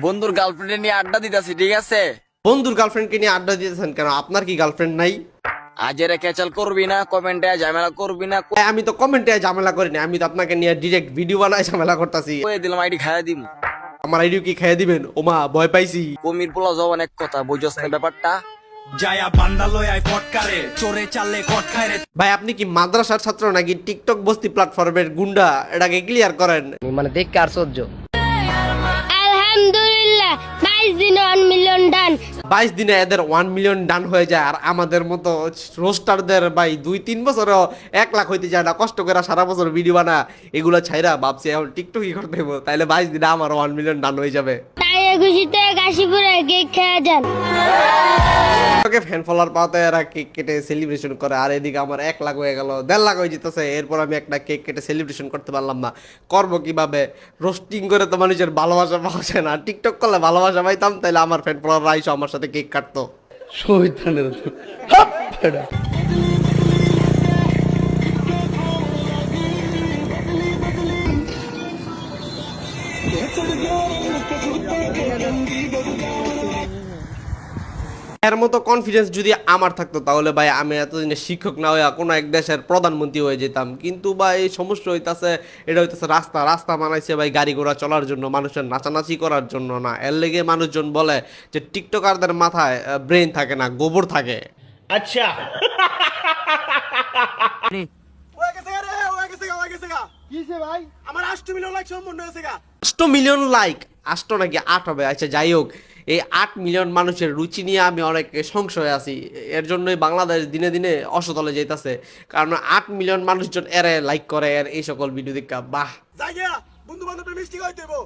বন্ধুর গার্লফ্রেন্ড নিয়ে আড্ডা দিতেছি, ঠিক আছে? বন্ধুর গার্লফ্রেন্ডকে নিয়ে আড্ডা দিতেছেন কেন? আপনার কি গার্লফ্রেন্ড নাই? আজেরে ক্যাচাল করবি না, কমেন্টে ঝামেলা করবি না, আমি তো কমেন্টে ঝামেলা করিনি, আমি তো আপনাকে নিয়ে ডিরেক্ট ভিডিও বানায় ঝামেলা করতেছি। কয়ে দিলাম আইডি খাইয়া দিম। আমার আইডিও কি খেয়ে দিবেন? ওমা ভয় পাইছি। কমির পোলা জবান এক কথা, বুঝছস না ব্যাপারটা? জায়া বান্দালয় আই ফটকারে চোরে চালে কট খায় রে। ভাই আপনি কি মাদ্রাসার ছাত্র নাকি টিকটক বস্তি প্ল্যাটফর্মের গুন্ডা? এটাকে ক্লিয়ার করেন। মানে দেখে আশ্চর্য। আলহামদুলিল্লাহ 22 দিনে 1 মিলিয়ন ডান। 22 দিনে এদের 1 মিলিয়ন ডান হয়ে যায়, আর আমাদের মতো রোস্টারদের ভাই 2-3 বছরও 1 লাখ হইতে যায় না। কষ্ট করে সারা বছর ভিডিও বানা, এগুলো ছাইরা ভাবছি এখন টিকটকই করতে হইব, তাইলে 22 দিনে আমার 1 মিলিয়ন ডান হয়ে যাবে। তাই খুশিতে কাশিপুরে কেক খেয়ে যান। ওকে ফ্যান ফলোয়ার পাওয়াতে এরা কেক কেটে সেলিব্রেশন করে, আর এদিকে আমার 1 লাখ হয়ে গেল, 1.5 লাখ হয়ে যেতেছে। এরপর আমি একটা কেক কেটে সেলিব্রেশন করতে পারলাম না। করবো কিভাবে? রোস্টিং করে তো মানুষের ভালোবাসা পাওয়া যায় না। টিকটক করলে ভালোবাসা পাইতাম, তাইলে আমার ফ্যান ফলোয়াররা আইসো আমার সাথে কেক কাটতো। এর মতো কনফিডেন্স যদি আমার থাকতো, তাহলে ভাই আমি এতদিনে শিক্ষক না হইয়া কোনো এক দেশের প্রধানমন্ত্রী হয়ে যেতাম। কিন্তু ভাই এই সমস্যা হইতাছে, এটা হইতাছে রাস্তা রাস্তা বানাইছে ভাই গাড়ি ঘোড়া চলার জন্য, মানুষের নাচানাচি করার জন্য না। এর লেগে মানুষজন বলে যে টিকটকারদের মাথায় ব্রেন থাকে না, গোবর থাকে। আচ্ছা আমার 8 মিলিয়ন লাইক সম্পূর্ণ হয়েছে গা। 8 মিলিয়ন লাইক, 8 নাকি 8 হবে? আচ্ছা যাই হোক, এই 8 মিলিয়ন মানুষের রুচি নিয়ে আমি অনেক সংশয়ে আছি। এর জন্যই বাংলাদেশ দিনে দিনে অসতলে যাইতাছে, কারণ 8 মিলিয়ন মানুষজন এরে লাইক করে এর এই সকল ভিডিও দেখা। বাহ জায়গা বন্ধু বান্ধবটা মিষ্টি খাইতে দেবো।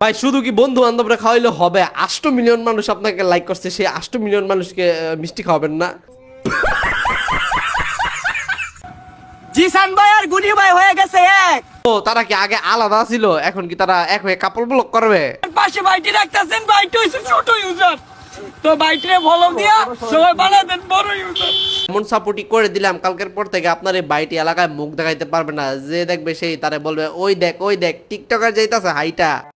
ভাই, শুধু কি বন্ধু বান্ধবরা খাওয়াইলে হবে? 8 মিলিয়ন মানুষ আপনাকে লাইক করছে, সেই 8 মিলিয়ন মানুষকে মিষ্টি খাওয়াবেন না? জিসান ভাই আর গুনি ভাই হয়ে গেছে এক। ও তারা কি আগে আলাদা ছিল, এখন কি তারা এক হয়ে কাপল ব্লক করবে? পাশে বাইটি রাখতেছেন, বাইটি হইছে ছোট ইউজার, তো বাইটিরে ফলো দিয়া সবাই বানায় দেন বড় ইউজার। এমন সাপোর্টই করে দিলাম, কালকের পর থেকে আপনার এই বাইটি এলাকায় মুখ দেখাইতে পারবে না। যে দেখবে সেই তারে বলবে ওই দেখ টিকটকার যাইতাছে হাইটা।